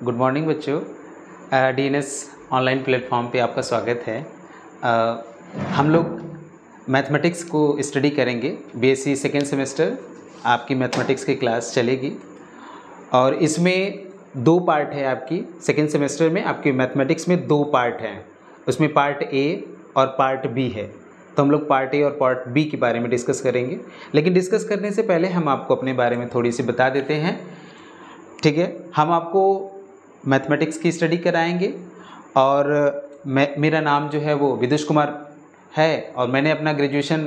Good morning बच्चों। DNS online platform पे आपका स्वागत है। हम लोग मैथमेटिक्स को स्टडी करेंगे। बीएससी सेकेंड सेमेस्टर आपकी मैथमेटिक्स की क्लास चलेगी और इसमें 2 पार्ट है। आपकी सेकेंड सेमेस्टर में आपकी मैथमेटिक्स में 2 पार्ट हैं, उसमें पार्ट ए और पार्ट बी है। तो हम लोग पार्ट ए और पार्ट बी के बारे में डिस्कस करेंगे, लेकिन डिस्कस करने से पहले हम आपको अपने बारे में थोड़ी सी बता देते हैं। ठीक है, हम आपको मैथमेटिक्स की स्टडी कराएंगे और मेरा नाम जो है वो विदुष कुमार है और मैंने अपना ग्रेजुएशन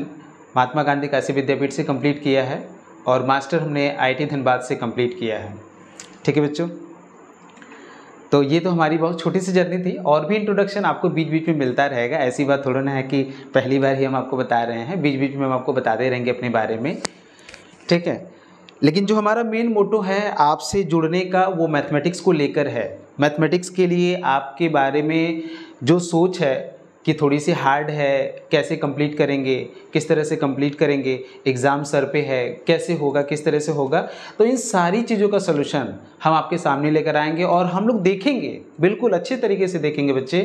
महात्मा गांधी काशी विद्यापीठ से कंप्लीट किया है और मास्टर हमने आईआईटी धनबाद से कंप्लीट किया है। ठीक है बच्चों, तो ये तो हमारी बहुत छोटी सी जर्नी थी और भी इंट्रोडक्शन आपको बीच बीच में मिलता रहेगा। ऐसी बात थोड़ा ना है कि पहली बार ही हम आपको बता रहे हैं, बीच बीच में हम आपको बताते रहेंगे अपने बारे में। ठीक है, लेकिन जो हमारा मेन मोटो है आपसे जुड़ने का वो मैथमेटिक्स को लेकर है। मैथमेटिक्स के लिए आपके बारे में जो सोच है कि थोड़ी सी हार्ड है, कैसे कंप्लीट करेंगे, किस तरह से कंप्लीट करेंगे, एग्ज़ाम सर पे है, कैसे होगा, किस तरह से होगा, तो इन सारी चीज़ों का सलूशन हम आपके सामने लेकर आएंगे और हम लोग देखेंगे, बिल्कुल अच्छे तरीके से देखेंगे बच्चे,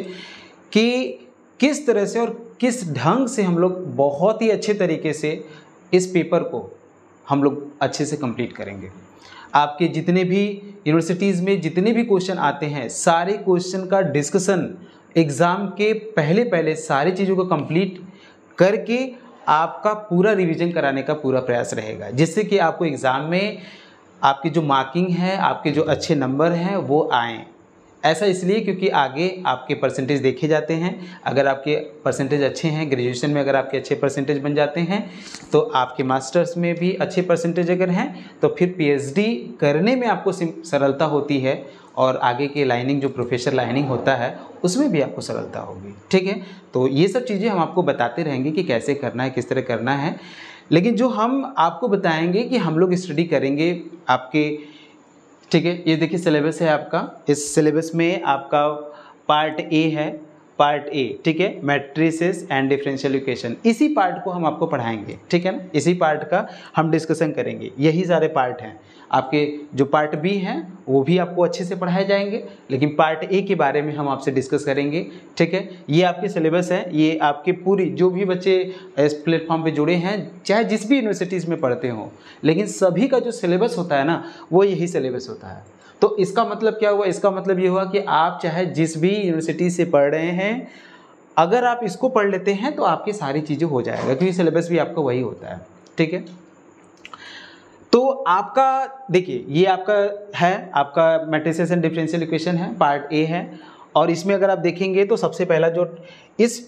कि किस तरह से और किस ढंग से हम लोग बहुत ही अच्छे तरीके से इस पेपर को हम लोग अच्छे से कंप्लीट करेंगे। आपके जितने भी यूनिवर्सिटीज़ में जितने भी क्वेश्चन आते हैं, सारे क्वेश्चन का डिस्कशन एग्ज़ाम के पहले सारी चीज़ों को कंप्लीट करके आपका पूरा रिवीजन कराने का पूरा प्रयास रहेगा, जिससे कि आपको एग्ज़ाम में आपकी जो मार्किंग है, आपके जो अच्छे नंबर हैं वो आएँ। ऐसा इसलिए क्योंकि आगे आपके परसेंटेज देखे जाते हैं। अगर आपके परसेंटेज अच्छे हैं, ग्रेजुएशन में अगर आपके अच्छे परसेंटेज बन जाते हैं, तो आपके मास्टर्स में भी अच्छे परसेंटेज अगर हैं, तो फिर पीएचडी करने में आपको सरलता होती है और आगे की लाइनिंग जो प्रोफेसर लाइनिंग होता है उसमें भी आपको सरलता होगी। ठीक है, तो ये सब चीज़ें हम आपको बताते रहेंगे कि कैसे करना है, किस तरह करना है। लेकिन जो हम आपको बताएंगे कि हम लोग स्टडी करेंगे आपके, ठीक है, ये देखिए सिलेबस है आपका। इस सिलेबस में आपका पार्ट ए है, पार्ट ए, ठीक है, मैट्रिसेस एंड डिफरेंशियल इक्वेशन, इसी पार्ट को हम आपको पढ़ाएंगे। ठीक है ना, इसी पार्ट का हम डिस्कशन करेंगे। यही सारे पार्ट हैं आपके। जो पार्ट बी हैं वो भी आपको अच्छे से पढ़ाए जाएंगे, लेकिन पार्ट ए के बारे में हम आपसे डिस्कस करेंगे। ठीक है, ये आपके सिलेबस है, ये आपके पूरी जो भी बच्चे इस प्लेटफॉर्म पे जुड़े हैं, चाहे जिस भी यूनिवर्सिटीज़ में पढ़ते हों, लेकिन सभी का जो सिलेबस होता है ना, वो यही सिलेबस होता है। तो इसका मतलब क्या हुआ? इसका मतलब ये हुआ कि आप चाहे जिस भी यूनिवर्सिटी से पढ़ रहे हैं, अगर आप इसको पढ़ लेते हैं तो आपकी सारी चीज़ें हो जाएगा, क्योंकि सिलेबस भी आपका वही होता है। ठीक है, तो आपका देखिए, ये आपका है, आपका मैट्रिसेस एंड डिफरेंशियल इक्वेशन है, पार्ट ए है। और इसमें अगर आप देखेंगे तो सबसे पहला जो इस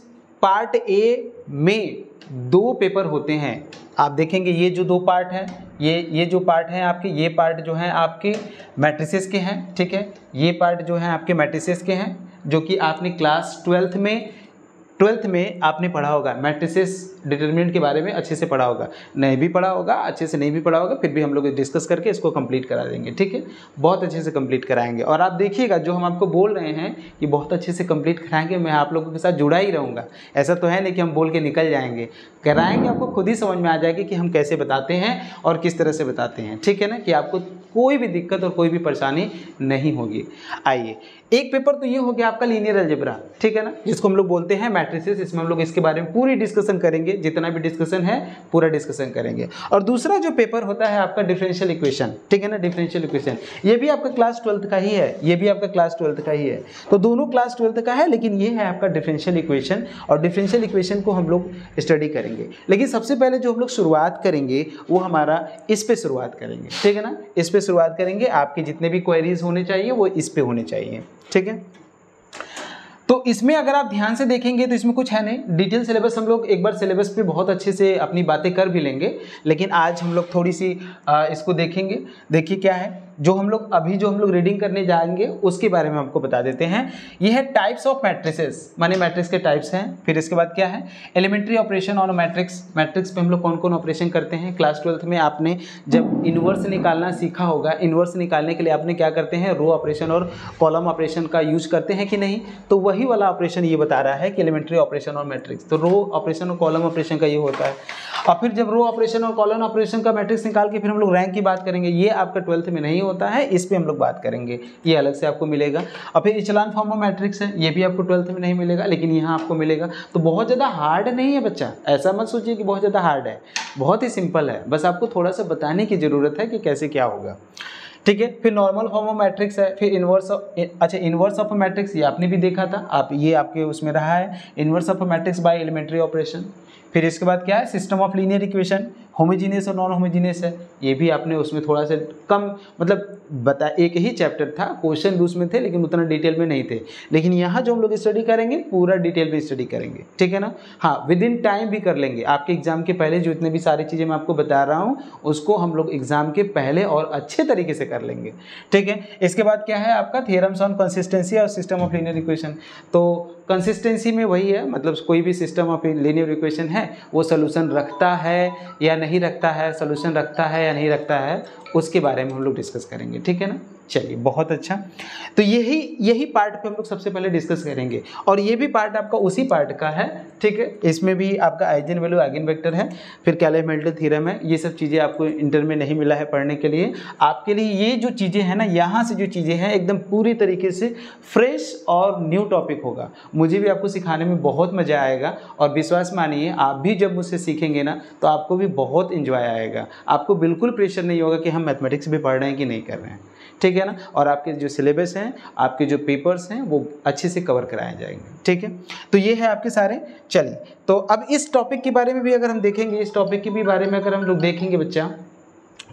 पार्ट ए में 2 पेपर होते हैं। आप देखेंगे ये जो 2 पार्ट हैं, ये जो पार्ट हैं आपके, ये पार्ट जो हैं आपके मैट्रिसेस के हैं। ठीक है, ये पार्ट जो हैं आपके मैट्रिसेस के हैं, जो कि आपने क्लास 12th में आपने पढ़ा होगा। मैट्रिसेस डिटरमिनेंट के बारे में अच्छे से पढ़ा होगा, नहीं भी पढ़ा होगा, अच्छे से नहीं भी पढ़ा होगा, फिर भी हम लोग डिस्कस करके इसको कंप्लीट करा देंगे। ठीक है, बहुत अच्छे से कंप्लीट कराएंगे। और आप देखिएगा, जो हम आपको बोल रहे हैं कि बहुत अच्छे से कंप्लीट कराएंगे, मैं आप लोगों के साथ जुड़ा ही रहूँगा। ऐसा तो है नहीं कि हम बोल के निकल जाएंगे, कराएंगे, आपको खुद ही समझ में आ जाएगी कि हम कैसे बताते हैं और किस तरह से बताते हैं। ठीक है ना, कि आपको कोई भी दिक्कत और कोई भी परेशानी नहीं होगी। आइए, एक पेपर तो ये हो गया आपका लीनियर अलजेब्रा, ठीक है ना, जिसको हम लोग बोलते हैं मैट्रिसेस। इसमें हम लोग इसके बारे में पूरी डिस्कशन करेंगे, जितना भी डिस्कशन है पूरा डिस्कशन करेंगे। और दूसरा जो पेपर होता है आपका डिफरेंशियल इक्वेशन, ठीक है ना, डिफरेंशियल इक्वेशन, ये भी आपका क्लास 12th का ही है, ये भी आपका क्लास 12th का ही है। तो दोनों क्लास 12th का है, लेकिन ये है आपका डिफरेंशियल इक्वेशन। और डिफरेंशियल इक्वेशन को हम लोग स्टडी करेंगे, लेकिन सबसे पहले जो हम लोग शुरुआत करेंगे वो हमारा इस पे शुरुआत करेंगे। ठीक है ना, इस पे शुरुआत करेंगे। आपके जितने भी क्वेरीज होने चाहिए वो इस पे होने चाहिए। ठीक है, तो इसमें अगर आप ध्यान से देखेंगे तो इसमें कुछ है नहीं, डिटेल सिलेबस हम लोग एक बार सिलेबस पे बहुत अच्छे से अपनी बातें कर भी लेंगे, लेकिन आज हम लोग थोड़ी सी इसको देखेंगे। देखिए क्या है, जो हम लोग रीडिंग करने जाएंगे उसके बारे में आपको बता देते हैं। ये है टाइप्स ऑफ मैट्रिसेस, माने मैट्रिक्स के टाइप्स हैं। फिर इसके बाद क्या है, elementary operation on matrix. Matrix पे हम लोग कौन कौन ऑपरेशन करते हैं। क्लास 12th में आपने जब इन्वर्स निकालना सीखा होगा, इन्वर्स निकालने के लिए आपने क्या करते हैं, रो ऑपरेशन और कॉलम ऑपरेशन का यूज करते हैं कि नहीं। तो वही वाला ऑपरेशन ये बता रहा है कि एलिमेंट्री ऑपरेशन और मैट्रिक्स। तो रो ऑपरेशन और कॉलम ऑपरेशन का ये होता है। और फिर जब रो ऑपरेशन और कॉलम ऑपरेशन का मैट्रिक्स निकाल के फिर हम लोग रैंक की बात करेंगे, ये आपका 12th में नहीं होता है, इस पे हम लोग बात करेंगे, ये अलग से आपको मिलेगा। और फिर इचेलॉन फॉर्म ऑफ मैट्रिक्स है, ये भी आपको 12th में नहीं मिलेगा, लेकिन यहाँ आपको मिलेगा। तो बहुत ज़्यादा हार्ड नहीं है बच्चा, ऐसा मत सोचिए कि बहुत ज़्यादा हार्ड है, बहुत ही सिंपल है, बस आपको थोड़ा सा बताने की ज़रूरत है कि कैसे क्या होगा, ठीक है। फिर नॉर्मल फॉर्म ऑफ मैट्रिक्स है, फिर इन्वर्स ऑफ, अच्छा इन्वर्स ऑफ मैट्रिक्स ये आपने भी देखा था, आप ये आपके उसमें रहा है, inverse of matrix by elementary operation. फिर इसके बाद क्या है, system of linear equation, homogeneous और नॉन होमोजीनियस है, ये भी आपने उसमें थोड़ा सा कम मतलब बता, एक ही चैप्टर था, क्वेश्चन भी उसमें थे लेकिन उतना डिटेल में नहीं थे, लेकिन यहाँ जो हम लोग स्टडी करेंगे पूरा डिटेल में स्टडी करेंगे, ठीक है ना। हाँ, विद इन टाइम भी कर लेंगे, आपके एग्जाम के पहले जो इतने भी सारी चीज़ें मैं आपको बता रहा हूँ उसको हम लोग एग्जाम के पहले और अच्छे तरीके से कर लेंगे, ठीक है। इसके बाद क्या है आपका थ्योरम्स ऑन कंसिस्टेंसी और सिस्टम ऑफ लीनियर इक्वेशन। तो कंसिस्टेंसी में वही है, मतलब कोई भी सिस्टम ऑफ लीनियर इक्वेशन है वो सोल्यूशन रखता है या नहीं रखता है, सोल्यूशन रखता है या नहीं रखता है, उसके बारे में हम लोग डिस्कस करेंगे, ठीक है ना। चलिए बहुत अच्छा, तो यही पार्ट पे हम लोग सबसे पहले डिस्कस करेंगे, और ये भी पार्ट आपका उसी पार्ट का है, ठीक है। इसमें भी आपका आइजन वैल्यू आइगन वेक्टर है, फिर कैले-मेल्टन थ्योरम है, ये सब चीज़ें आपको इंटर में नहीं मिला है पढ़ने के लिए। आपके लिए ये जो चीज़ें हैं ना, यहाँ से जो चीज़ें हैं एकदम पूरी तरीके से फ्रेश और न्यू टॉपिक होगा, मुझे भी आपको सिखाने में बहुत मज़ा आएगा, और विश्वास मानिए आप भी जब मुझसे सीखेंगे ना तो आपको भी बहुत इंजॉय आएगा, आपको बिल्कुल प्रेशर नहीं होगा कि हम मैथमेटिक्स भी पढ़ रहे हैं कि नहीं कर रहे हैं, ठीक है ना। और आपके जो सिलेबस हैं, आपके जो पेपर्स हैं वो अच्छे से कवर कराए जाएंगे, ठीक है। तो ये है आपके सारे। चलिए, तो अब इस टॉपिक के बारे में भी अगर हम देखेंगे, इस टॉपिक के भी बारे में अगर हम लोग देखेंगे बच्चा,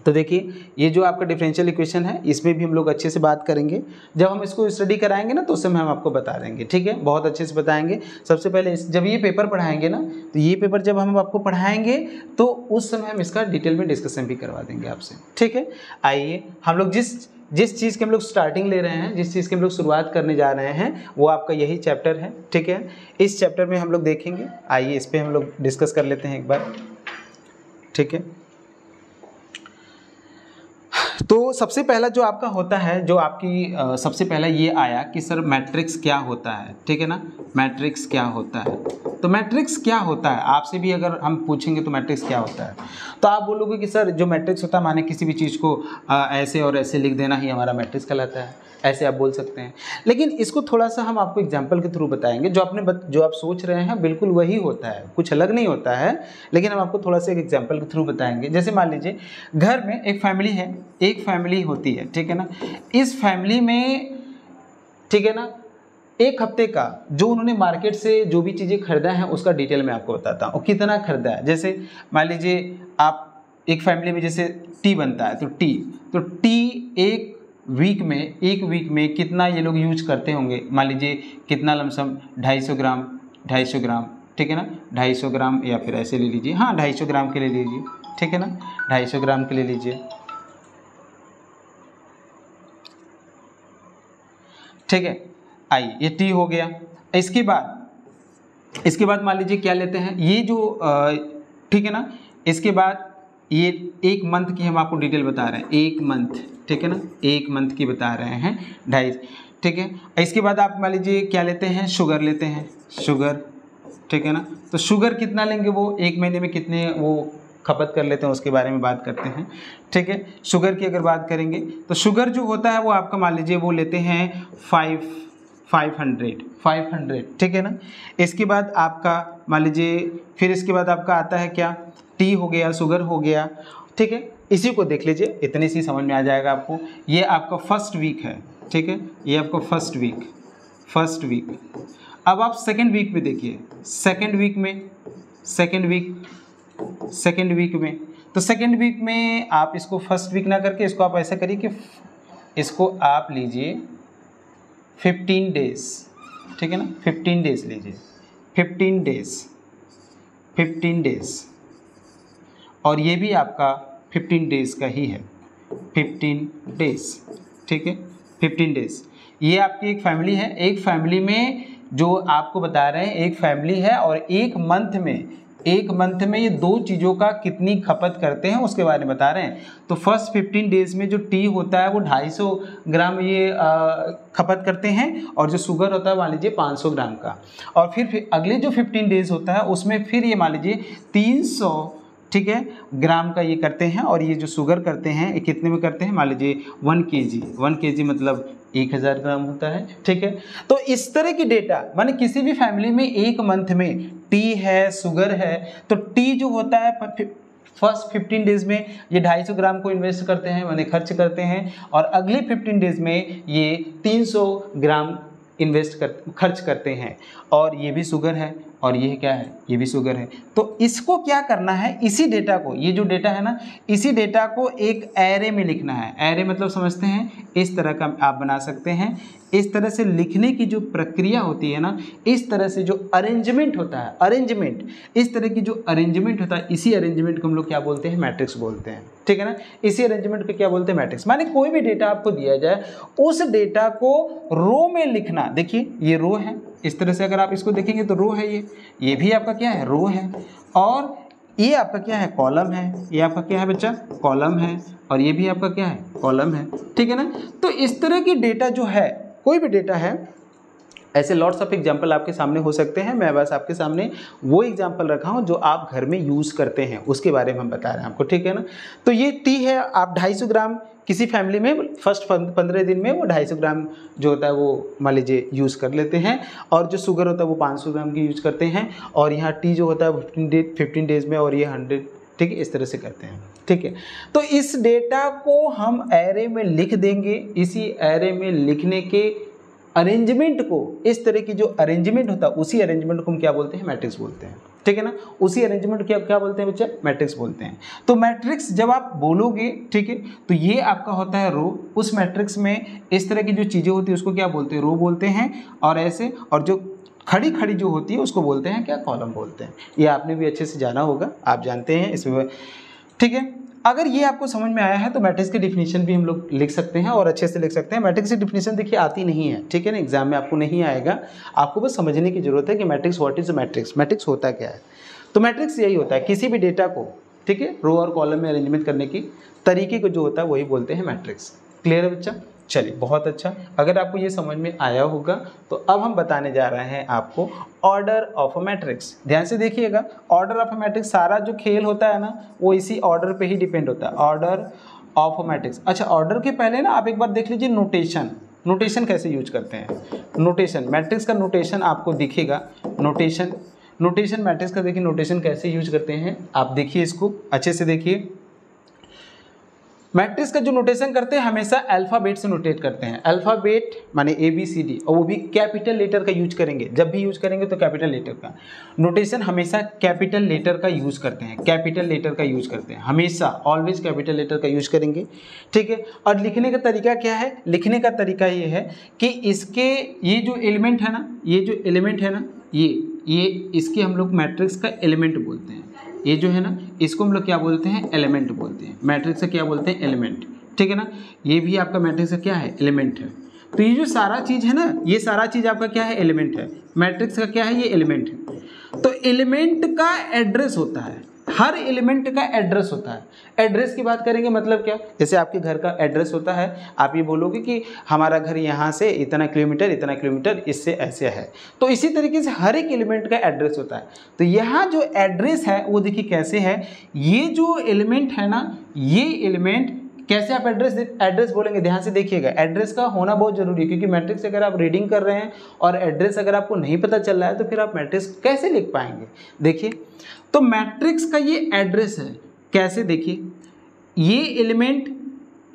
तो देखिए ये जो आपका डिफरेंशियल इक्वेशन है इसमें भी हम लोग अच्छे से बात करेंगे, जब हम इसको स्टडी कराएंगे ना तो उस समय हम आपको बता देंगे, ठीक है, बहुत अच्छे से बताएंगे। सबसे पहले जब ये पेपर पढ़ाएंगे ना, तो ये पेपर जब हम आपको पढ़ाएंगे तो उस समय हम इसका डिटेल में डिस्कशन भी करवा देंगे आपसे, ठीक है। आइए हम लोग जिस चीज़ के हम लोग स्टार्टिंग ले रहे हैं, जिस चीज़ की हम लोग शुरुआत करने जा रहे हैं, वो आपका यही चैप्टर है, ठीक है। इस चैप्टर में हम लोग देखेंगे, आइए इस पर हम लोग डिस्कस कर लेते हैं एक बार, ठीक है। तो सबसे पहला जो आपका होता है, जो आपकी सबसे पहला ये आया कि सर मैट्रिक्स क्या होता है, ठीक है ना, मैट्रिक्स क्या होता है। तो मैट्रिक्स क्या होता है, आपसे भी अगर हम पूछेंगे तो मैट्रिक्स क्या होता है, तो आप बोलोगे कि सर जो मैट्रिक्स होता है माने किसी भी चीज़ को ऐसे और ऐसे लिख देना ही हमारा मैट्रिक्स कहलाता है, ऐसे आप बोल सकते हैं। लेकिन इसको थोड़ा सा हम आपको एग्जाम्पल के थ्रू बताएंगे, जो आप सोच रहे हैं बिल्कुल वही होता है, कुछ अलग नहीं होता है, लेकिन हम आपको थोड़ा सा एक एग्जाम्पल के थ्रू बताएंगे। जैसे मान लीजिए घर में एक फैमिली है, एक फैमिली होती है, ठीक है ना। इस फैमिली में, ठीक है ना, एक हफ्ते का जो उन्होंने मार्केट से जो भी चीज़ें खरीदा है उसका डिटेल में आपको बताता हूँ, कितना खरीदा है। जैसे मान लीजिए आप एक फैमिली में जैसे टी बनता है, तो टी एक वीक में कितना ये लोग यूज करते होंगे, मान लीजिए कितना लमसम 250 ग्राम, ठीक है ना, 250 ग्राम, या फिर ऐसे ले लीजिए, हाँ 250 ग्राम के ले लीजिए, ठीक है ना, 250 ग्राम के ले लीजिए, ठीक है। आइए ये टी हो गया। इसके बाद मान लीजिए क्या लेते हैं, ये जो ठीक है ना, इसके बाद ये एक मंथ की हम आपको डिटेल बता रहे हैं, एक मंथ, ठीक है ना, एक मंथ की बता रहे हैं 250, ठीक है। इसके बाद आप मान लीजिए क्या लेते हैं, शुगर लेते हैं, शुगर, ठीक है ना। तो शुगर कितना लेंगे, वो एक महीने में कितने वो खपत कर लेते हैं उसके बारे में बात करते हैं, ठीक है। शुगर की अगर बात करेंगे तो शुगर जो होता है वो आपका मान लीजिए वो लेते हैं 500, ठीक है ना। इसके बाद आपका मान लीजिए, फिर इसके बाद आपका आता है क्या, टी हो गया, शुगर हो गया, ठीक है। इसी को देख लीजिए, इतनी सी समझ में आ जाएगा आपको। ये आपका फर्स्ट वीक है, ठीक है, ये आपका फर्स्ट वीक। अब आप सेकेंड वीक में देखिए, सेकेंड वीक में तो सेकेंड वीक में आप इसको फर्स्ट वीक ना करके इसको आप ऐसा करिए कि इसको आप लीजिए 15 डेज, ठीक है ना, 15 डेज लीजिए, 15 डेज, और ये भी आपका 15 डेज का ही है, 15 डेज, ठीक है, 15 डेज। ये आपकी एक फैमिली है, एक फैमिली में जो आपको बता रहे हैं एक फैमिली है, और एक मंथ में ये दो चीज़ों का कितनी खपत करते हैं उसके बारे में बता रहे हैं। तो फर्स्ट 15 डेज में जो टी होता है वो 250 ग्राम ये खपत करते हैं, और जो शुगर होता है मान लीजिए 500 ग्राम का, और फिर अगले जो 15 डेज होता है उसमें फिर ये मान लीजिए 300, ठीक है, ग्राम का ये करते हैं, और ये जो शुगर करते हैं ये कितने में करते हैं, मान लीजिए 1 kg, 1 kg मतलब 1000 ग्राम होता है। ठीक है, तो इस तरह की डेटा माने किसी भी फैमिली में एक मंथ में टी है, शुगर है, तो टी जो होता है फर्स्ट 15 डेज में ये 250 ग्राम को इन्वेस्ट करते हैं, माने खर्च करते हैं, और अगले 15 डेज में ये 300 ग्राम खर्च करते हैं। और ये भी शुगर है, और ये क्या है, ये भी शुगर है। तो इसको क्या करना है, इसी डेटा को, ये जो डेटा है ना, इसी डेटा को एक एरे में लिखना है। एरे मतलब समझते हैं, इस तरह का आप बना सकते हैं। इस तरह से लिखने की जो प्रक्रिया होती है ना, इस तरह से जो अरेंजमेंट होता है, अरेंजमेंट, इस तरह की जो अरेंजमेंट होता है, इसी अरेंजमेंट को हम लोग क्या बोलते हैं, मैट्रिक्स बोलते हैं। ठीक है ना, इसी अरेंजमेंट को क्या बोलते हैं, मैट्रिक्स। माने कोई भी डेटा आपको दिया जाए, उस डेटा को रो में लिखना। देखिए ये रो है, इस तरह से अगर आप इसको देखेंगे तो रो है, ये भी आपका क्या है, रो है, और ये आपका क्या है, कॉलम है। ये आपका क्या है बच्चा, कॉलम है, और ये भी आपका क्या है, कॉलम है। ठीक है ना, तो इस तरह की डेटा जो है, कोई भी डेटा है, ऐसे लॉट्स ऑफ एग्जाम्पल आपके सामने हो सकते हैं। मैं बस आपके सामने वो एग्जाम्पल रखा हूँ जो आप घर में यूज़ करते हैं, उसके बारे में हम बता रहे हैं आपको। ठीक है ना, तो ये टी है, आप 250 ग्राम किसी फैमिली में फर्स्ट 15 दिन में वो 250 ग्राम जो होता है वो मान लीजिए यूज़ कर लेते हैं, और जो शुगर होता है वो 500 ग्राम की यूज़ करते हैं, और यहाँ टी जो होता है 15 डेज में, और ये 100, ठीक है, इस तरह से करते हैं। ठीक है, तो इस डेटा को हम एरे में लिख देंगे। इसी एरे में लिखने के अरेंजमेंट को, इस तरह की जो अरेंजमेंट होता है, उसी अरेंजमेंट को हम क्या बोलते हैं, मैट्रिक्स बोलते हैं। ठीक है ना, उसी अरेंजमेंट क्या क्या बोलते हैं बच्चा, मैट्रिक्स बोलते हैं। तो मैट्रिक्स जब आप बोलोगे, ठीक है, तो ये आपका होता है रो। उस मैट्रिक्स में इस तरह की जो चीज़ें होती है उसको क्या बोलते हैं, रो बोलते हैं, और ऐसे, और जो खड़ी खड़ी जो होती है उसको बोलते हैं क्या, कॉलम बोलते हैं। ये आपने भी अच्छे से जाना होगा, आप जानते हैं इसमें। ठीक है, अगर ये आपको समझ में आया है तो मैट्रिक्स की डिफिनीशन भी हम लोग लिख सकते हैं, और अच्छे से लिख सकते हैं। मैट्रिक्स की डिफिनीशन देखिए आती नहीं है, ठीक है ना, एग्जाम में आपको नहीं आएगा, आपको बस समझने की जरूरत है कि matrix, what is matrix, matrix होता क्या है। तो मैट्रिक्स यही होता है, किसी भी डेटा को, ठीक है, रो और कॉलम में अरेंजमेंट करने की तरीके को जो होता है वही बोलते हैं मैट्रिक्स। क्लियर है बच्चा, चलिए बहुत अच्छा। अगर आपको ये समझ में आया होगा तो अब हम बताने जा रहे हैं आपको ऑर्डर ऑफ अ मैट्रिक्स। ध्यान से देखिएगा, ऑर्डर ऑफ अ मैट्रिक्स, सारा जो खेल होता है ना वो इसी ऑर्डर पे ही डिपेंड होता है, ऑर्डर ऑफ अ मैट्रिक्स। अच्छा, ऑर्डर के पहले ना आप एक बार देख लीजिए नोटेशन, नोटेशन कैसे यूज करते हैं। नोटेशन, मैट्रिक्स का नोटेशन आपको दिखेगा, नोटेशन, नोटेशन मैट्रिक्स का देखिए नोटेशन कैसे यूज करते हैं, आप देखिए इसको अच्छे से देखिए। मैट्रिक्स का जो नोटेशन करते हैं हमेशा अल्फ़ाबेट से नोटेट करते हैं। अल्फ़ाबेट माने ABCD, और वो भी कैपिटल लेटर का यूज करेंगे, जब भी यूज करेंगे तो कैपिटल लेटर का नोटेशन, हमेशा कैपिटल लेटर का यूज करते हैं, कैपिटल लेटर का यूज करते हैं, हमेशा ऑलवेज कैपिटल लेटर का यूज करेंगे। ठीक है, और लिखने का तरीका क्या है, लिखने का तरीका ये है कि इसके ये जो एलिमेंट है ना, ये जो एलिमेंट है ना, ये इसके हम लोग मैट्रिक्स का एलिमेंट बोलते हैं। ये जो है ना इसको हम लोग क्या बोलते हैं, एलिमेंट बोलते हैं। मैट्रिक्स का क्या बोलते हैं, एलिमेंट। ठीक है ना, ये भी आपका मैट्रिक्स का क्या है, एलिमेंट है। तो ये जो सारा चीज़ है ना, ये सारा चीज़ आपका क्या है, एलिमेंट है। मैट्रिक्स का क्या है, ये एलिमेंट है। तो एलिमेंट का एड्रेस होता है, हर एलिमेंट का एड्रेस होता है। एड्रेस की बात करेंगे मतलब क्या, जैसे आपके घर का एड्रेस होता है, आप ये बोलोगे कि हमारा घर यहाँ से इतना किलोमीटर इससे ऐसे है। तो इसी तरीके से हर एक एलिमेंट का एड्रेस होता है। तो यहाँ जो एड्रेस है वो देखिए कैसे है, ये जो एलिमेंट है ना, ये एलिमेंट कैसे आप एड्रेस बोलेंगे, ध्यान से देखिएगा। एड्रेस का होना बहुत जरूरी है, क्योंकि मैट्रिक्स अगर आप रीडिंग कर रहे हैं और एड्रेस अगर आपको नहीं पता चल रहा है तो फिर आप मैट्रिक्स कैसे लिख पाएंगे। देखिए, तो मैट्रिक्स का ये एड्रेस है, कैसे देखिए, ये एलिमेंट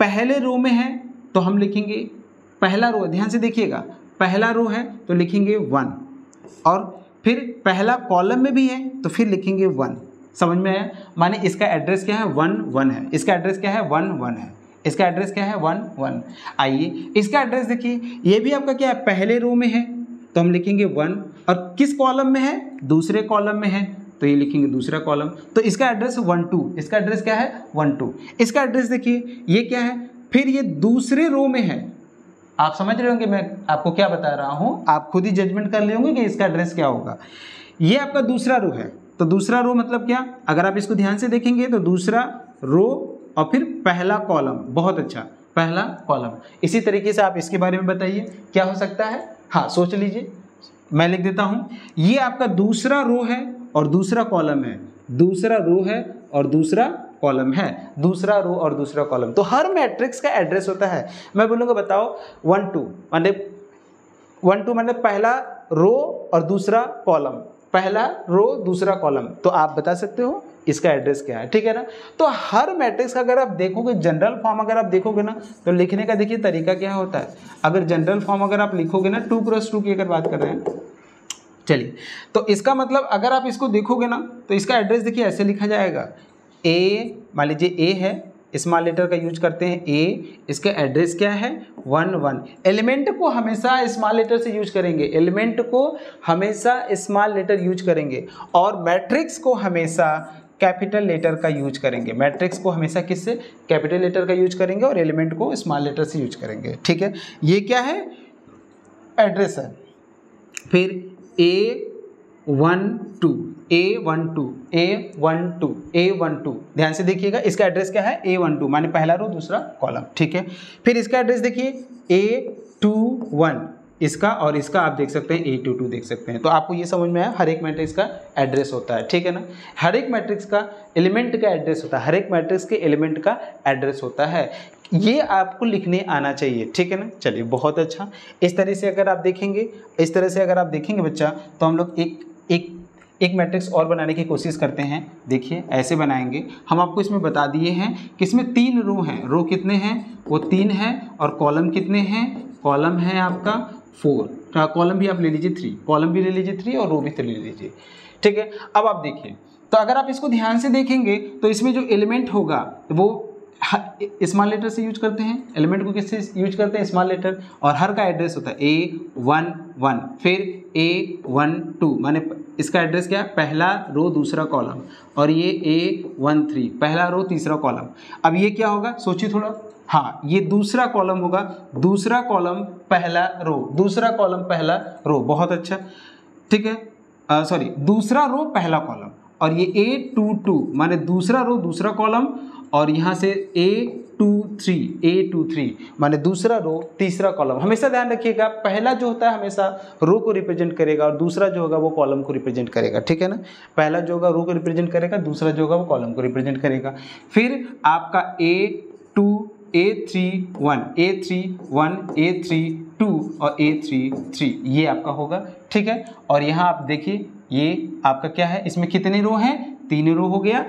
पहले रो में है तो हम लिखेंगे पहला रो, ध्यान से देखिएगा, पहला रो है तो लिखेंगे 1, और फिर पहला कॉलम में भी है तो फिर लिखेंगे 1। समझ में आया, माने इसका एड्रेस क्या है, 1 1 है, इसका एड्रेस क्या है, 1 1 है, इसका एड्रेस क्या है, 1 1। आइए इसका एड्रेस देखिए, ये भी आपका क्या है, पहले रो में है तो हम लिखेंगे 1, और किस कॉलम में है, दूसरे कॉलम में है तो ये लिखेंगे दूसरा कॉलम, तो इसका एड्रेस 1 2, इसका एड्रेस क्या है, 1 2। इसका एड्रेस देखिए ये क्या है, फिर ये दूसरे रो में है। आप समझ रहे होंगे मैं आपको क्या बता रहा हूँ, आप खुद ही जजमेंट कर ले होंगे कि इसका एड्रेस क्या होगा। ये आपका दूसरा रो है, तो दूसरा रो मतलब क्या, अगर आप इसको ध्यान से देखेंगे तो दूसरा रो और फिर पहला कॉलम, बहुत अच्छा, पहला कॉलम। इसी तरीके से आप इसके बारे में बताइए क्या हो सकता है, हाँ सोच लीजिए, मैं लिख देता हूँ। ये आपका दूसरा रो है और दूसरा कॉलम है, दूसरा रो है और दूसरा कॉलम है, दूसरा रो और दूसरा कॉलम। तो हर मैट्रिक्स का एड्रेस होता है। मैं बोलूँगा बताओ 1 2 मतलब पहला रो और दूसरा कॉलम, पहला रो दूसरा कॉलम, तो आप बता सकते हो इसका एड्रेस क्या है, ठीक है ना। तो हर मैट्रिक्स का अगर आप देखोगे जनरल फॉर्म अगर आप देखोगे ना, तो लिखने का देखिए तरीका क्या होता है। अगर जनरल फॉर्म अगर आप लिखोगे ना 2x2 की अगर बात कर रहे हैं, चलिए, तो इसका मतलब अगर आप इसको देखोगे ना तो इसका एड्रेस देखिए ऐसे लिखा जाएगा। ए, मान लीजिए ए है, स्मॉल लेटर का यूज करते हैं ए, इसका एड्रेस क्या है 1 1। एलिमेंट को हमेशा स्मॉल लेटर से यूज करेंगे, एलिमेंट को हमेशा स्मॉल लेटर यूज करेंगे, और मैट्रिक्स को हमेशा कैपिटल लेटर का यूज करेंगे। मैट्रिक्स को हमेशा किससे, कैपिटल लेटर का यूज करेंगे, और एलिमेंट को स्मॉल लेटर से यूज करेंगे, ठीक है। ये क्या है, एड्रेस है। फिर A12 ध्यान से देखिएगा, इसका एड्रेस क्या है A12 माने पहला रो दूसरा कॉलम, ठीक है। फिर इसका एड्रेस देखिए A21, इसका और इसका आप देख सकते हैं A22 देख सकते हैं। तो आपको ये समझ में आया, हर एक मैट्रिक्स का एड्रेस होता है, ठीक है ना। हर एक मैट्रिक्स का एलिमेंट का एड्रेस होता है, हर एक मैट्रिक्स के एलिमेंट का एड्रेस होता है। ये आपको लिखने आना चाहिए, ठीक है ना। चलिए बहुत अच्छा। इस तरह से अगर आप देखेंगे, इस तरह से अगर आप देखेंगे बच्चा, तो हम लोग एक मैट्रिक्स और बनाने की कोशिश करते हैं। देखिए ऐसे बनाएंगे। हम आपको इसमें बता दिए हैं कि इसमें 3 रो हैं। रो कितने हैं, वो 3 हैं, और कॉलम कितने हैं, कॉलम है आपका 4, कॉलम भी आप ले लीजिए 3, कॉलम भी ले लीजिए 3 और रो भी 3 ले लीजिए, ठीक है। अब आप देखिए, तो अगर आप इसको ध्यान से देखेंगे तो इसमें जो एलिमेंट होगा वो स्मॉल लेटर से यूज करते हैं, एलिमेंट को किससे यूज करते हैं, स्मॉल लेटर, और हर का एड्रेस होता है A11, फिर A12 माने इसका एड्रेस क्या है, पहला रो दूसरा कॉलम, और ये A13 पहला रो तीसरा कॉलम। अब ये क्या होगा, सोचिए थोड़ा, हाँ ये दूसरा कॉलम होगा, दूसरा कॉलम पहला रो, दूसरा कॉलम पहला रो, बहुत अच्छा, ठीक है। सॉरी, दूसरा रो पहला कॉलम, और ये A22 माने दूसरा रो दूसरा कॉलम, और यहाँ से A23 माने दूसरा रो तीसरा कॉलम। हमेशा ध्यान रखिएगा, पहला जो होता है हमेशा रो को रिप्रेजेंट करेगा, और दूसरा जो होगा वो कॉलम को रिप्रेजेंट करेगा, ठीक है ना। पहला जो होगा रो को रिप्रेजेंट करेगा, दूसरा जो होगा वो कॉलम को रिप्रेजेंट करेगा। फिर आपका A31, A32 और A33 ये आपका होगा, ठीक है। और यहाँ आप देखिए ये आपका क्या है, इसमें कितने रो हैं, 3 रो हो गया,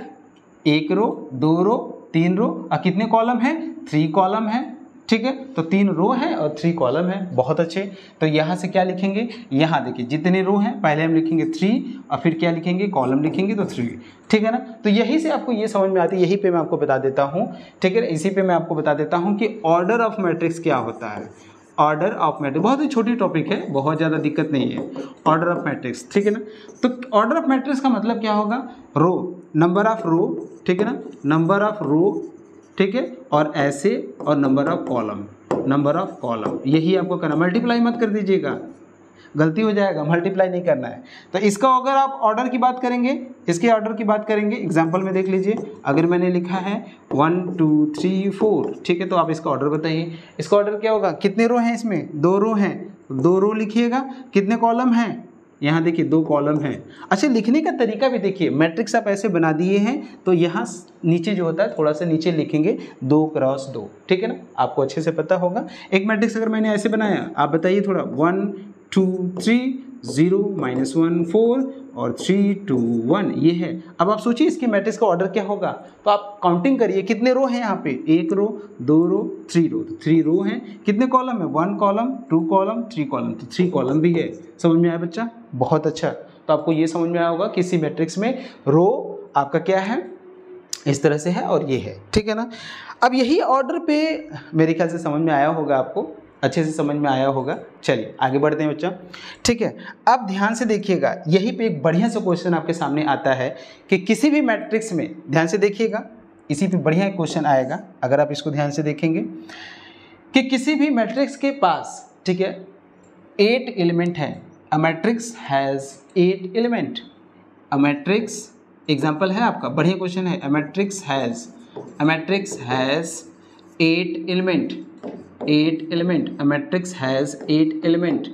1 रो 2 रो 3 रो, और कितने कॉलम हैं, 3 कॉलम हैं, ठीक है। तो 3 रो हैं और 3 कॉलम हैं, बहुत अच्छे। तो यहाँ से क्या लिखेंगे, यहाँ देखिए जितने रो हैं पहले हम लिखेंगे 3, और फिर क्या लिखेंगे, कॉलम लिखेंगे तो 3, ठीक है ना। तो यही से आपको ये समझ में आती है, यही पे मैं आपको बता देता हूँ, ठीक है। इसी पे मैं आपको बता देता हूँ कि ऑर्डर ऑफ मैट्रिक्स क्या होता है। ऑर्डर ऑफ मैट्रिक्स बहुत ही छोटी टॉपिक है, बहुत ज़्यादा दिक्कत नहीं है। ऑर्डर ऑफ मैट्रिक्स, ठीक है ना। तो ऑर्डर ऑफ मैट्रिक्स का मतलब क्या होगा, रो, नंबर ऑफ रो, ठीक है ना, नंबर ऑफ रो, ठीक है, और ऐसे, और number of column, number of column, यही आपको करना। मल्टीप्लाई मत कर दीजिएगा, गलती हो जाएगा, मल्टीप्लाई नहीं करना है। तो इसका अगर आप ऑर्डर की बात करेंगे, इसके ऑर्डर की बात करेंगे, एग्जांपल में देख लीजिए, अगर मैंने लिखा है 1 2 3 4, ठीक है, तो आप इसका ऑर्डर बताइए। इसका ऑर्डर क्या होगा, कितने रो हैं इसमें, 2 रो हैं, 2 रो लिखिएगा। कितने कॉलम हैं, यहाँ देखिए 2 कॉलम हैं। अच्छा, लिखने का तरीका भी देखिए, मैट्रिक्स आप ऐसे बना दिए हैं तो यहाँ नीचे जो होता है थोड़ा सा नीचे लिखेंगे 2 × 2, ठीक है ना, आपको अच्छे से पता होगा। एक मैट्रिक्स अगर मैंने ऐसे बनाया, आप बताइए थोड़ा, 1 2 3 0 -1 4 और 3 2 1, ये है। अब आप सोचिए इसके मैट्रिक्स का ऑर्डर क्या होगा, तो आप काउंटिंग करिए कितने रो हैं यहाँ पे, 1 रो 2 रो 3 रो, तो 3 रो हैं। कितने कॉलम है, 1 कॉलम 2 कॉलम 3 कॉलम, तो 3 कॉलम भी है। समझ में आया बच्चा, बहुत अच्छा। तो आपको ये समझ में आया होगा किसी मैट्रिक्स में रो आपका क्या है, इस तरह से है, और ये है, ठीक है ना। अब यही ऑर्डर पे मेरे ख्याल से समझ में आया होगा, आपको अच्छे से समझ में आया होगा। चलिए आगे बढ़ते हैं बच्चा, ठीक है। अब ध्यान से देखिएगा, यहीं पे एक बढ़िया सा क्वेश्चन आपके सामने आता है कि किसी भी मैट्रिक्स में, ध्यान से देखिएगा, इसी पे बढ़िया क्वेश्चन आएगा अगर आप इसको ध्यान से देखेंगे, कि किसी भी मैट्रिक्स के पास, ठीक है, 8 एलिमेंट है। A matrix has 8 element. A matrix, example है आपका, बढ़िया क्वेश्चन है। A matrix has 8 element, 8 element. A matrix has 8 element.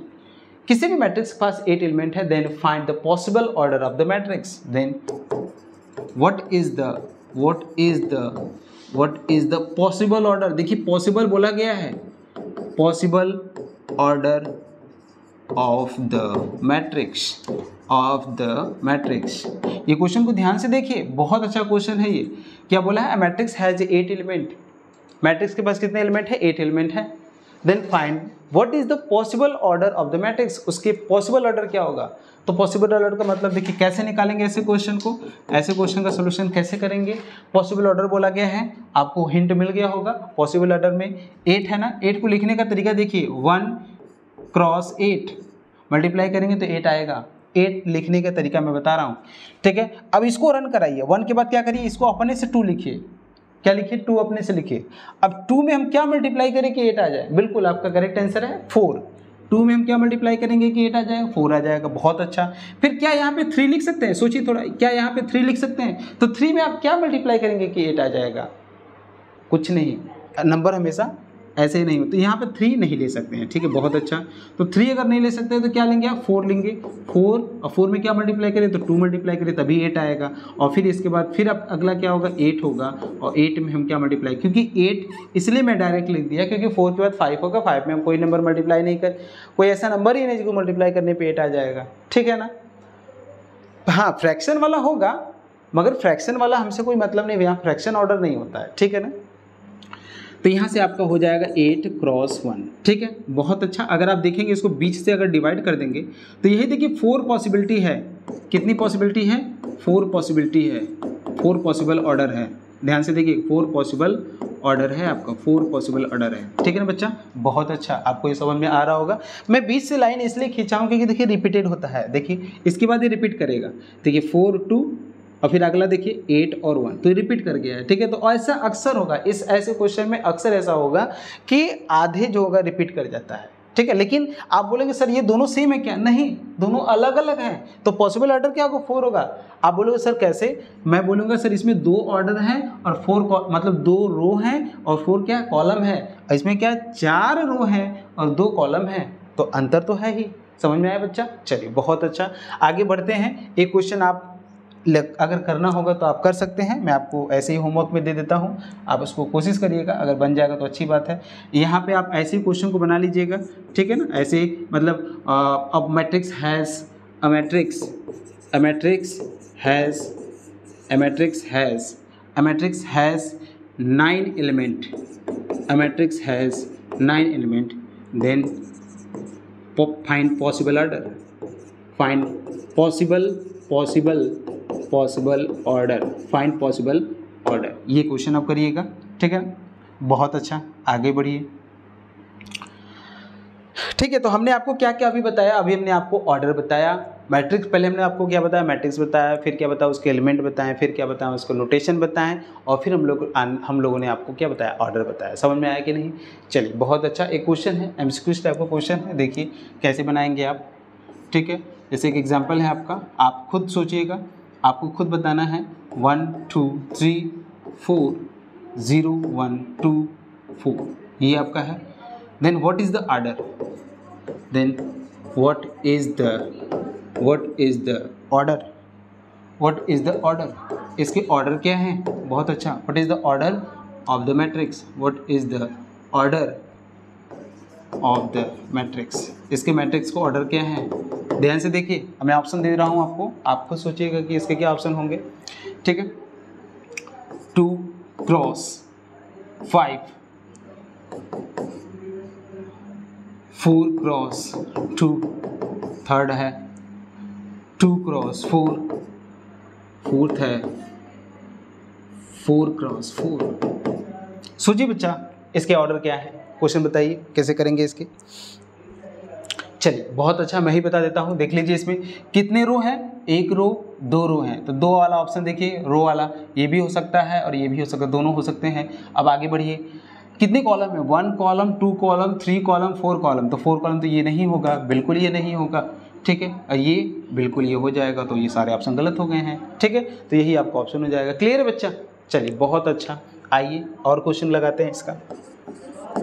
किसी भी मैट्रिक्स के पास 8 एलिमेंट है, then find the possible order of the matrix. Then what is the what is the possible order. देखिए पॉसिबल बोला गया है, possible order of the matrix, ये क्वेश्चन को ध्यान से देखिए, बहुत अच्छा क्वेश्चन है ये। क्या बोला है? Matrix has 8 element. मैट्रिक्स के पास कितने एलिमेंट है? 8 एलिमेंट है। Then find what is the possible order of the matrix. उसके पॉसिबल ऑर्डर क्या होगा? तो पॉसिबल ऑर्डर का मतलब देखिए कैसे निकालेंगे ऐसे क्वेश्चन को, ऐसे क्वेश्चन का सोल्यूशन कैसे करेंगे। पॉसिबल ऑर्डर बोला गया है, आपको हिंट मिल गया होगा। पॉसिबल ऑर्डर में 8 है ना, 8 को लिखने का तरीका देखिए, 1 क्रॉस 8 मल्टीप्लाई करेंगे तो 8 आएगा। 8 लिखने का तरीका मैं बता रहा हूँ, ठीक है। अब इसको रन कराइए, 1 के बाद क्या करिए, इसको अपने से 2 लिखिए। क्या लिखिए? 2 अपने से लिखिए। अब 2 में हम क्या मल्टीप्लाई करें कि 8 आ जाए? बिल्कुल आपका करेक्ट आंसर है 4। 2 में हम क्या मल्टीप्लाई करेंगे कि 8 आ जाएगा? 4 आ जाएगा। बहुत अच्छा। फिर क्या यहाँ पे 3 लिख सकते हैं? सोचिए थोड़ा, क्या यहाँ पे 3 लिख सकते हैं? तो 3 में आप क्या मल्टीप्लाई करेंगे कि 8 आ जाएगा? कुछ नहीं, नंबर हमेशा ऐसे ही नहीं होते। यहाँ पे 3 नहीं ले सकते हैं, ठीक है। बहुत अच्छा। तो 3 अगर नहीं ले सकते हैं तो क्या लेंगे आप? 4 लेंगे। 4 और 4 में क्या मल्टीप्लाई करें? तो 2 मल्टीप्लाई करें तभी 8 आएगा। और फिर इसके बाद फिर अब अगला क्या होगा? 8 होगा। और 8 में हम क्या मल्टीप्लाई, क्योंकि 8 इसलिए मैं डायरेक्ट लिख दिया क्योंकि 4 के बाद 5 होगा। 5 में हम कोई नंबर मल्टीप्लाई नहीं कर, कोई ऐसा नंबर ही नहीं जिसको मल्टीप्लाई करने पर 8 आ जाएगा, ठीक है ना। हाँ फ्रैक्शन वाला होगा, मगर फ्रैक्शन वाला हमसे कोई मतलब नहीं, यहाँ फ्रैक्शन ऑर्डर नहीं होता है, ठीक है ना। तो यहाँ से आपका हो जाएगा 8 क्रॉस 1, ठीक है। बहुत अच्छा। अगर आप देखेंगे इसको बीच से अगर डिवाइड कर देंगे तो यही देखिए 4 पॉसिबिलिटी है। कितनी पॉसिबिलिटी है? 4 पॉसिबिलिटी है, 4 पॉसिबल ऑर्डर है। ध्यान से देखिए 4 पॉसिबल ऑर्डर है आपका, 4 पॉसिबल ऑर्डर है, ठीक है ना बच्चा। बहुत अच्छा, आपको ये समझ में आ रहा होगा। मैं बीच से लाइन इसलिए खींचा हूँ क्योंकि देखिए रिपीटेड होता है। देखिए इसके बाद ये रिपीट करेगा, देखिए 4 2 और फिर अगला देखिए 8 और 1, तो रिपीट कर गया है, ठीक है। तो ऐसा अक्सर होगा, इस ऐसे क्वेश्चन में अक्सर ऐसा होगा कि आधे जो होगा रिपीट कर जाता है, ठीक है। लेकिन आप बोलेंगे सर ये दोनों सेम है क्या? नहीं, दोनों अलग अलग हैं। तो पॉसिबल ऑर्डर क्या होगा? 4 होगा। आप बोलोगे सर कैसे? मैं बोलूँगा सर इसमें 2 ऑर्डर हैं और 4 मतलब 2 रो हैं और 4 क्या कॉलम है। इसमें क्या 4 रो हैं और 2 कॉलम हैं, तो अंतर तो है ही। समझ में आया बच्चा? चलिए बहुत अच्छा, आगे बढ़ते हैं। एक क्वेश्चन आप अगर करना होगा तो आप कर सकते हैं, मैं आपको ऐसे ही होमवर्क में दे देता हूं, आप उसको कोशिश करिएगा। अगर बन जाएगा तो अच्छी बात है। यहाँ पे आप ऐसे क्वेश्चन को बना लीजिएगा, ठीक है ना। ऐसे मतलब अब matrix has a matrix has 9 element, a matrix has 9 element, then find possible order, find possible order, find possible order। ये क्वेश्चन आप करिएगा, ठीक है। बहुत अच्छा, आगे बढ़िए। ठीक है, तो हमने आपको क्या क्या अभी बताया? अभी हमने आपको ऑर्डर बताया, मैट्रिक्स पहले हमने आपको क्या बताया? मैट्रिक्स बताया, फिर क्या बताया? उसके एलिमेंट बताएं, फिर क्या बताया? उसको नोटेशन बताएं, और फिर हम लोगों ने आपको क्या बताया? ऑर्डर बताया। समझ में आया कि नहीं? चलिए बहुत अच्छा। एक क्वेश्चन है, MCQ टाइप का क्वेश्चन है, देखिए कैसे बनाएंगे आप, ठीक है। जैसे एक एग्जाम्पल है आपका, आप खुद सोचिएगा, आपको खुद बताना है 1 2 3 4 0 1 2 4, ये आपका है। Then what is the order? Then what is the order? what is the order? इसके ऑर्डर क्या है? बहुत अच्छा। what is the order of the matrix? what is the order of the matrix? इसके मैट्रिक्स को ऑर्डर क्या है? ध्यान से देखिए, मैं ऑप्शन दे रहा हूँ आपको, आप खुद सोचिएगा कि इसके क्या ऑप्शन होंगे, ठीक है। 2 क्रॉस 5, 4 क्रॉस 2, थर्ड है 2 क्रॉस 4, फोर्थ है 4 क्रॉस 4। सोचिए बच्चा, इसके ऑर्डर क्या है? क्वेश्चन बताइए कैसे करेंगे इसके। चलिए बहुत अच्छा, मैं ही बता देता हूँ। देख लीजिए इसमें कितने रो हैं? 1 रो 2 रो हैं, तो 2 वाला ऑप्शन देखिए, रो वाला, ये भी हो सकता है और ये भी हो सकता है, दोनों हो सकते हैं। अब आगे बढ़िए, कितने कॉलम है? 1 कॉलम 2 कॉलम 3 कॉलम 4 कॉलम, तो 4 कॉलम तो ये नहीं होगा, बिल्कुल ये नहीं होगा, ठीक है। और ये बिल्कुल ये हो जाएगा, तो ये सारे ऑप्शन गलत हो गए हैं, ठीक है। तो यही आपका ऑप्शन हो जाएगा। क्लियर है बच्चा? चलिए बहुत अच्छा, आइए और क्वेश्चन लगाते हैं इसका,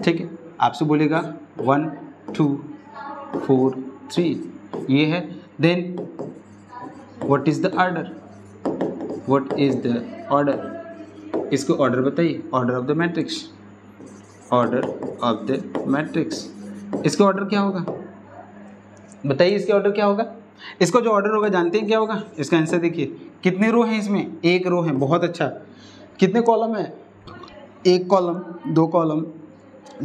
ठीक है। आपसे बोलेगा 1 2 4 3, ये है। Then what is the order? What is the order? इसको ऑर्डर बताइए, order of the matrix, order of the matrix. इसका ऑर्डर क्या होगा बताइए, इसके ऑर्डर क्या होगा? इसका जो ऑर्डर होगा जानते हैं क्या होगा? इसका आंसर देखिए, कितने रो हैं इसमें? एक रो है, बहुत अच्छा। कितने कॉलम है? एक कॉलम, दो कॉलम,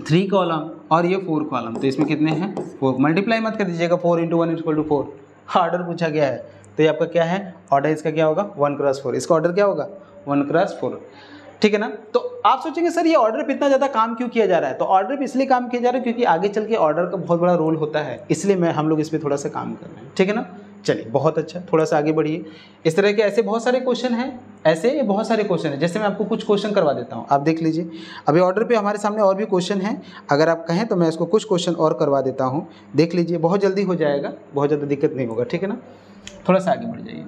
3 कॉलम और ये 4 कॉलम। तो इसमें कितने हैं? 4। मल्टीप्लाई मत कर दीजिएगा, 4 × 1 = 4। ऑर्डर पूछा गया है तो ये आपका क्या है? ऑर्डर इसका क्या होगा? 1 × 4। इसका ऑर्डर क्या होगा? 1 × 4। ठीक है ना? तो आप सोचेंगे सर ये ऑर्डर पे इतना ज़्यादा काम क्यों किया जा रहा है? तो ऑर्डर पे इसलिए काम किया जा रहा है क्योंकि आगे चल के ऑर्डर का बहुत बड़ा रोल होता है, इसलिए हम लोग इस पर थोड़ा सा काम कर रहे हैं। ठीक है ना? चलिए बहुत अच्छा, थोड़ा सा आगे बढ़िए। इस तरह के ऐसे बहुत सारे क्वेश्चन हैं, ऐसे ये बहुत सारे क्वेश्चन हैं। जैसे मैं आपको कुछ क्वेश्चन करवा देता हूँ, आप देख लीजिए। अभी ऑर्डर पे हमारे सामने और भी क्वेश्चन हैं, अगर आप कहें तो मैं इसको कुछ क्वेश्चन और करवा देता हूँ, देख लीजिए। बहुत जल्दी हो जाएगा, बहुत ज़्यादा दिक्कत नहीं होगा। ठीक है ना? थोड़ा सा आगे बढ़ जाइए।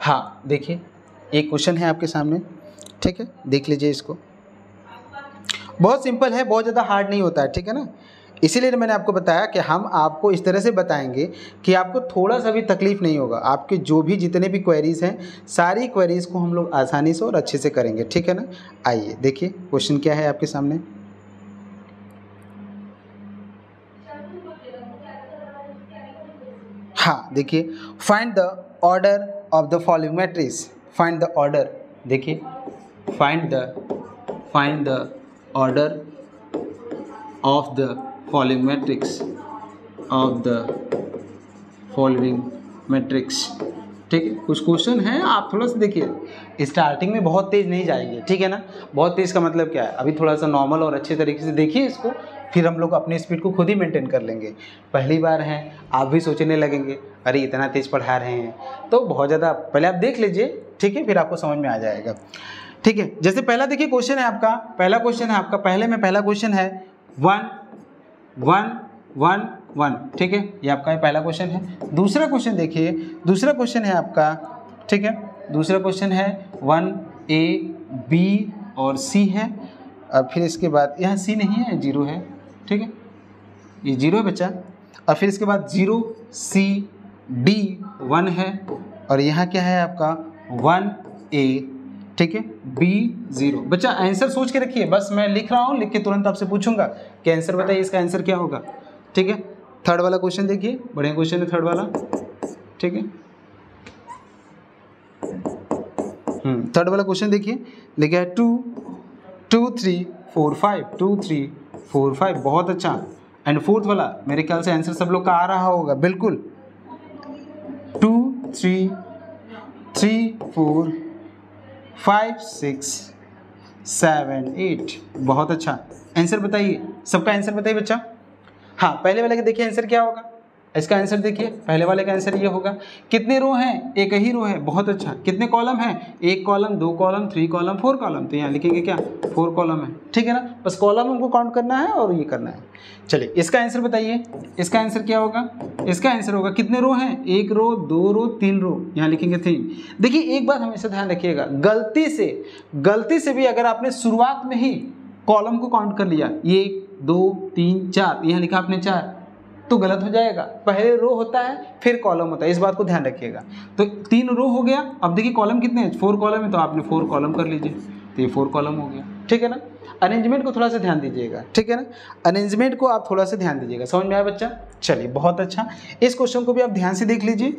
हाँ देखिए, एक क्वेश्चन है आपके सामने, ठीक है, देख लीजिए इसको। बहुत सिंपल है, बहुत ज़्यादा हार्ड नहीं होता है। ठीक है ना? इसीलिए मैंने आपको बताया कि हम आपको इस तरह से बताएंगे कि आपको थोड़ा सा भी तकलीफ नहीं होगा। आपके जो भी जितने भी क्वेरीज़ हैं, सारी क्वेरीज़ को हम लोग आसानी से और अच्छे से करेंगे। ठीक है ना? आइए देखिए क्वेश्चन क्या है आपके सामने। हाँ देखिए, find the order of the following matrix. Find the order, देखिए, find the order of the following matrix, of the following matrix. ठीक है, कुछ क्वेश्चन हैं, आप थोड़ा सा देखिए। स्टार्टिंग में बहुत तेज़ नहीं जाएंगे, ठीक है ना? बहुत तेज़ का मतलब क्या है? अभी थोड़ा सा नॉर्मल और अच्छे तरीके से देखिए इसको, फिर हम लोग अपनी स्पीड को खुद ही मेंटेन कर लेंगे। पहली बार है, आप भी सोचने लगेंगे अरे इतना तेज़ पढ़ा रहे हैं, तो बहुत ज़्यादा पहले आप देख लीजिए, ठीक है, फिर आपको समझ में आ जाएगा। ठीक है, जैसे पहला देखिए क्वेश्चन है आपका, पहला क्वेश्चन है आपका, पहले में पहला क्वेश्चन है 1 1 1 1। ठीक है, ये आपका पहला क्वेश्चन है। दूसरा क्वेश्चन देखिए, दूसरा क्वेश्चन है आपका, ठीक है, दूसरा क्वेश्चन है 1 A B और C है। और फिर इसके बाद यहाँ C नहीं है, 0 है। ठीक है, ये 0 है बच्चा। और फिर इसके बाद 0 C D 1 है। और यहाँ क्या है आपका 1 A, ठीक है, B 0। बच्चा आंसर सोच के रखिए, बस मैं लिख रहा हूँ, लिख के तुरंत आपसे पूछूंगा कि आंसर बताइए, इसका आंसर क्या होगा। ठीक है, थर्ड वाला क्वेश्चन देखिए, बढ़िया क्वेश्चन है थर्ड वाला। ठीक है, थर्ड वाला क्वेश्चन देखिए, लिखा है 2 2 3 4 5 2 3 4 5। बहुत अच्छा। एंड फोर्थ वाला मेरे ख्याल से आंसर सब लोग का आ रहा होगा, बिल्कुल। 2 3 3 4 5 6 7 8। बहुत अच्छा। आंसर बताइए, सबका आंसर बताइए बच्चा। हाँ, पहले वाले का देखिए आंसर क्या होगा, इसका आंसर देखिए, पहले वाले का आंसर ये होगा। कितने रो हैं? एक ही रो है, बहुत अच्छा। कितने कॉलम हैं? 1 कॉलम, 2 कॉलम, 3 कॉलम, 4 कॉलम। तो यहाँ लिखेंगे क्या? 4 कॉलम है। ठीक है ना? बस कॉलम हमको काउंट करना है और ये करना है। चलिए, इसका आंसर बताइए, इसका आंसर क्या होगा? इसका आंसर होगा, कितने रो हैं? 1 रो, 2 रो, 3 रो। यहाँ लिखेंगे 3। देखिए एक बात हमेशा ध्यान रखिएगा, गलती से भी अगर आपने शुरुआत में ही कॉलम को काउंट कर लिया, 1 2 3 4, यहाँ लिखा आपने 4, तो गलत हो जाएगा। पहले रो होता है, फिर कॉलम होता है, इस बात को ध्यान रखिएगा। तो 3 रो हो गया। अब देखिए कॉलम कितने हैं? 4 कॉलम है, तो आपने 4 कॉलम कर लीजिए, तो ये 4 कॉलम हो गया। ठीक है ना? अरेंजमेंट को थोड़ा सा ध्यान दीजिएगा। ठीक है ना? अरेंजमेंट को आप थोड़ा सा ध्यान दीजिएगा। समझ में आया बच्चा? चलिए बहुत अच्छा। इस क्वेश्चन को भी आप ध्यान से देख लीजिए,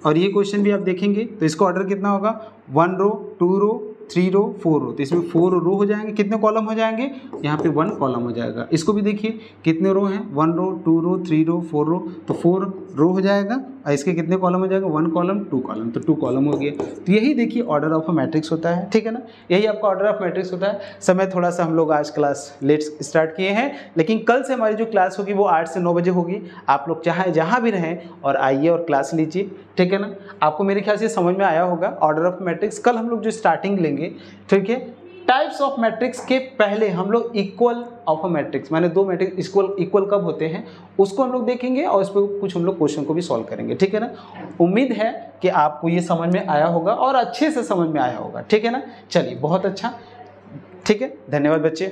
और ये क्वेश्चन भी आप देखेंगे तो इसका ऑर्डर कितना होगा? 1 रो, 2 रो, 3 रो, 4 रो। तो इसमें 4 रो हो जाएंगे। कितने कॉलम हो जाएंगे? यहाँ पे 1 कॉलम हो जाएगा। इसको भी देखिए, कितने रो हैं? 1 रो, 2 रो, 3 रो, 4 रो। तो 4 रो हो जाएगा। और इसके कितने कॉलम हो जाएगा? 1 कॉलम, 2 कॉलम। तो 2 कॉलम हो गया। तो यही देखिए ऑर्डर ऑफ अ मैट्रिक्स होता है। ठीक है ना? यही आपका ऑर्डर ऑफ मैट्रिक्स होता है। समय थोड़ा सा हम लोग आज क्लास लेट स्टार्ट किए हैं, लेकिन कल से हमारी जो क्लास होगी वो 8 से 9 बजे होगी। आप लोग चाहे जहाँ भी रहें और आइए और क्लास लीजिए। ठीक है ना? आपको मेरे ख्याल से समझ में आया होगा ऑर्डर ऑफ मैट्रिक्स। कल हम लोग जो स्टार्टिंग लेंगे, ठीक है, टाइप्स ऑफ मैट्रिक्स के पहले हम लोग इक्वल ऑफ अ मैट्रिक्स, माने 2 मैट्रिक्स इक्वल कब होते हैं उसको हम लोग देखेंगे, और उस पर कुछ हम लोग क्वेश्चन को भी सॉल्व करेंगे। ठीक है ना? उम्मीद है कि आपको ये समझ में आया होगा और अच्छे से समझ में आया होगा। ठीक है ना? चलिए बहुत अच्छा। ठीक है, धन्यवाद बच्चे।